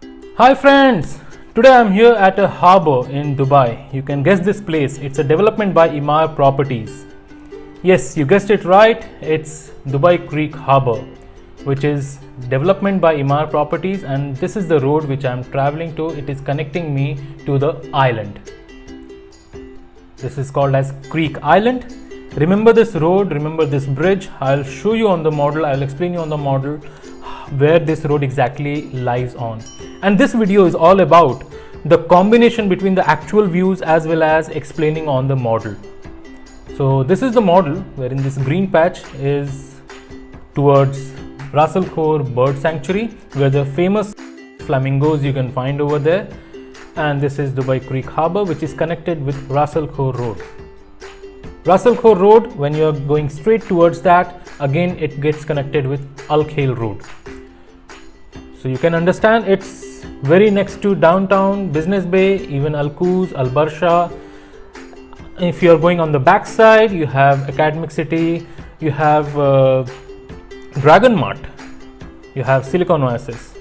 Hi friends, today I'm here at a harbor in Dubai. You can guess this place, it's a development by Emaar Properties. Yes, you guessed it right, it's Dubai Creek Harbor, which is development by Emaar Properties, and this is the road which I'm traveling to. It is connecting me to the island. This is called as Creek Island. Remember this road, remember this bridge. I'll show you on the model, I'll explain you on the model where this road exactly lies on. And this video is all about the combination between the actual views as well as explaining on the model. So this is the model wherein this green patch is towards Ras Al Khor Bird Sanctuary, where the famous flamingos you can find over there. And this is Dubai Creek Harbor, which is connected with Ras Al Khor Road. Ras Al Khor Road, when you are going straight towards that, again it gets connected with Al Khail Road. So you can understand it's very next to downtown, Business Bay, even Al Quoz, Al Barsha. If you are going on the back side, you have Academic City, you have Dragon Mart, you have Silicon Oasis,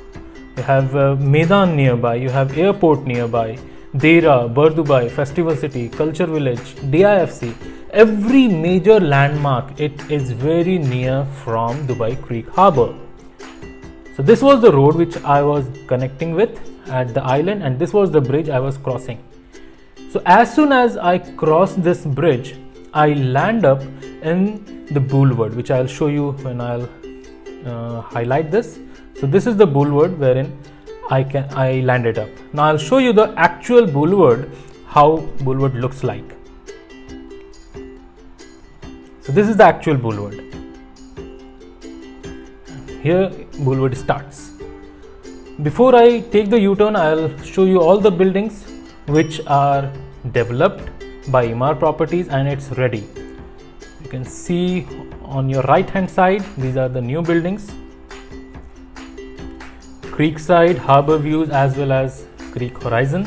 you have Maidan nearby, you have airport nearby, Dera, Bardubai, Festival City, Culture Village, DIFC. Every major landmark, it is very near from Dubai Creek Harbor. So this was the road which I was connecting with at the island, and this was the bridge I was crossing. So as soon as I cross this bridge, I land up in the boulevard, which I'll show you when I'll highlight this. So this is the boulevard wherein I landed up. Now I'll show you the actual boulevard, how boulevard looks like. So this is the actual boulevard. Here boulevard starts. Before I take the U-turn, I'll show you all the buildings which are developed by Emaar Properties and it's ready. You can see on your right hand side, these are the new buildings. Creekside, Harbour Views as well as Creek Horizon.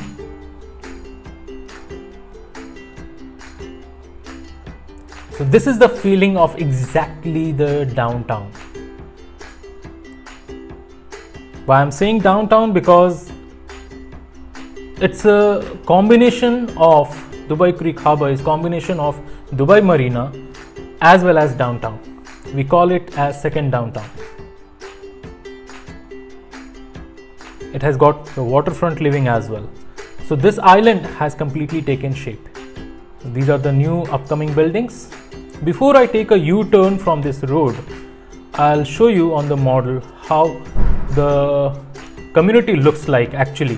So this is the feeling of exactly the downtown. Why I'm saying downtown? Because it's a combination of Dubai Creek Harbor is combination of Dubai Marina as well as downtown. We call it as second downtown. It has got the waterfront living as well. So this island has completely taken shape. These are the new upcoming buildings. Before I take a U-turn from this road, I'll show you on the model how the community looks like actually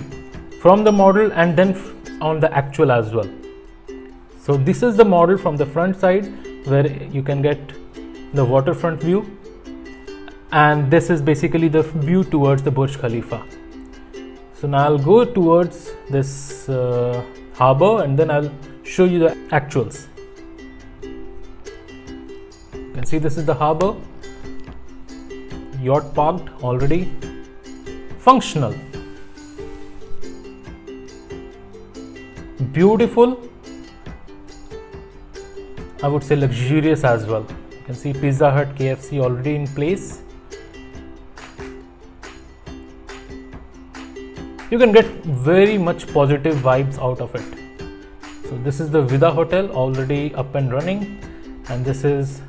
from the model and then on the actual as well. So this is the model from the front side where you can get the waterfront view, and this is basically the view towards the Burj Khalifa. So now I'll go towards this harbor and then I'll show you the actuals. You can see this is the harbor. Yacht parked already, functional, beautiful, I would say luxurious as well. You can see Pizza Hut, KFC already in place. You can get very much positive vibes out of it. So this is the Vida Hotel already up and running, and this is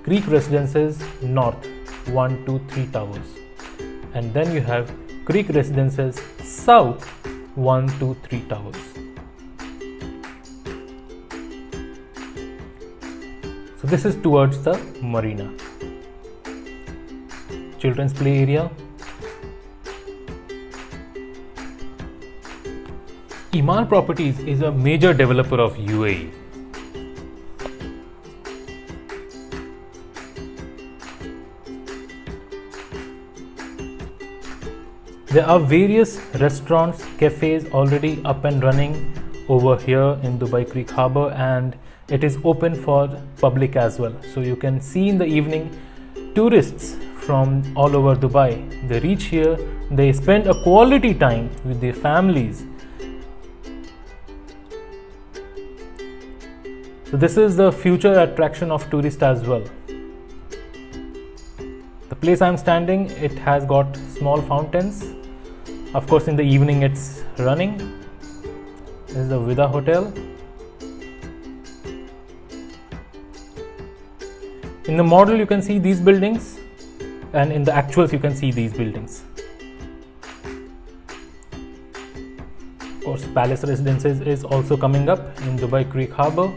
Creek Residences North 1, 2, 3 towers, and then you have Creek Residences South 1, 2, 3 towers. So this is towards the marina, children's play area. Emaar Properties is a major developer of UAE. There are various restaurants, cafes already up and running over here in Dubai Creek Harbor, and it is open for public as well. So you can see in the evening tourists from all over Dubai. They reach here, they spend a quality time with their families. So this is the future attraction of tourists as well. The place I'm standing, it has got small fountains Of course, in the evening it's running. This is the Vida Hotel. In the model you can see these buildings, and in the actuals you can see these buildings. Of course, Palace Residences is also coming up in Dubai Creek Harbour.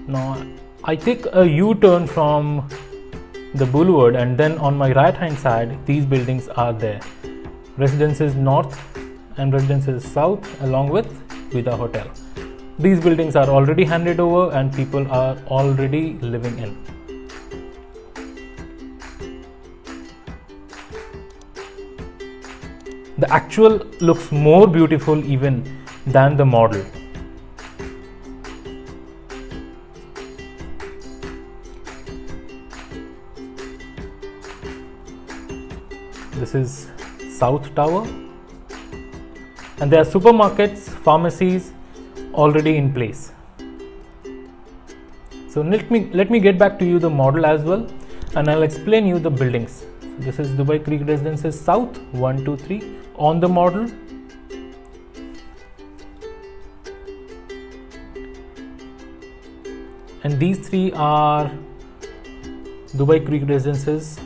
Now I take a U-turn from the boulevard, and then on my right hand side these buildings are there. Residences North and Residences South, along with Vida Hotel. These buildings are already handed over and people are already living in. The actual looks more beautiful even than the model. This is South Tower, and there are supermarkets, pharmacies already in place. So let me get back to you the model as well, and I'll explain you the buildings. This is Dubai Creek Residences South 1, 2, 3 on the model. And these three are Dubai Creek Residences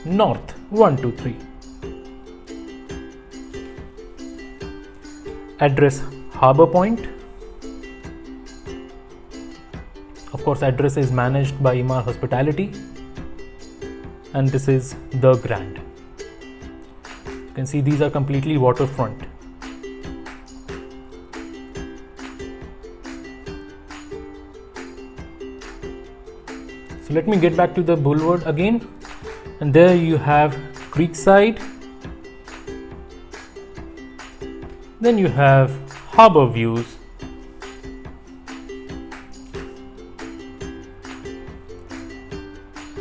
North 1, 2, 3. Address Harbour Point. Of course, address is managed by Emaar Hospitality, and this is The Grand. You can see these are completely waterfront. So let me get back to the boulevard again, and there you have Creekside. Then you have Harbour Views.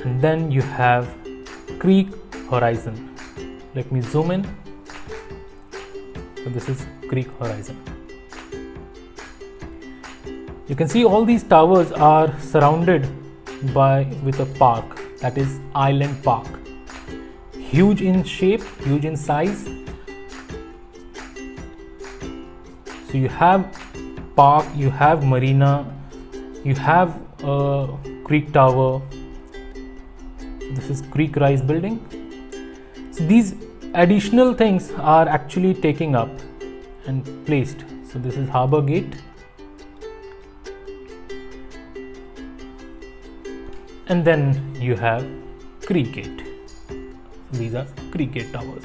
And then you have Creek Horizon. Let me zoom in. So this is Creek Horizon. You can see all these towers are surrounded with a park, that is Island Park. Huge in shape, huge in size. So you have park, you have marina, you have a creek tower. This is Creek Rise building. So these additional things are actually taken up and placed. So this is Harbour Gate, and then you have Creek Gate. So these are Creek Gate towers.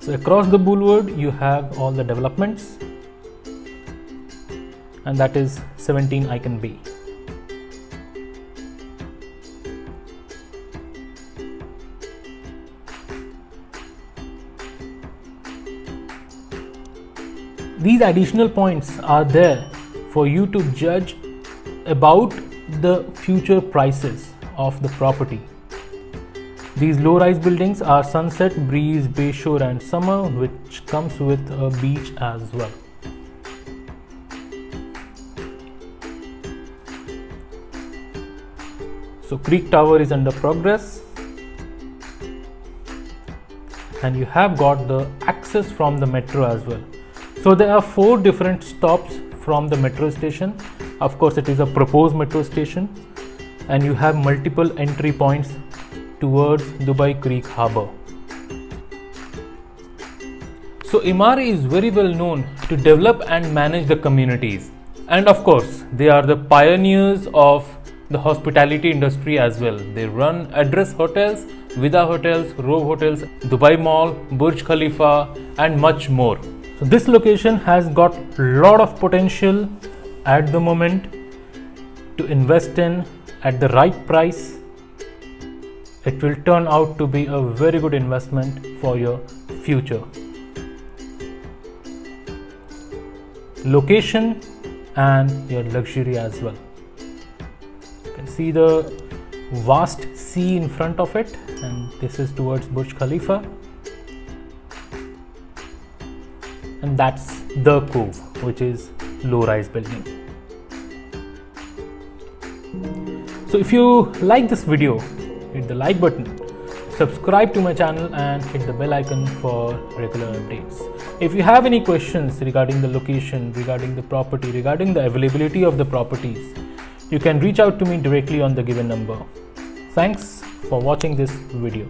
So across the boulevard you have all the developments, and that is 17 Icon Bay. These additional points are there for you to judge about the future prices of the property. These low-rise buildings are Sunset, Breeze, Bayshore and Summer, which comes with a beach as well. So Creek Tower is under progress, and you have got the access from the metro as well. So there are 4 different stops from the metro station. Of course, it is a proposed metro station, and you have multiple entry points towards Dubai Creek Harbour. So Emaar is very well known to develop and manage the communities, and of course they are the pioneers of the hospitality industry as well. They run Address Hotels, Vida Hotels, Rove Hotels, Dubai Mall, Burj Khalifa and much more. So this location has got a lot of potential at the moment to invest in at the right price. It will turn out to be a very good investment for your future. Location and your luxury as well. You can see the vast sea in front of it, and this is towards Burj Khalifa, and that's the Cove, which is low-rise building. So if you like this video, hit the like button, subscribe to my channel and hit the bell icon for regular updates. If you have any questions regarding the location, regarding the property, regarding the availability of the properties, you can reach out to me directly on the given number. Thanks for watching this video.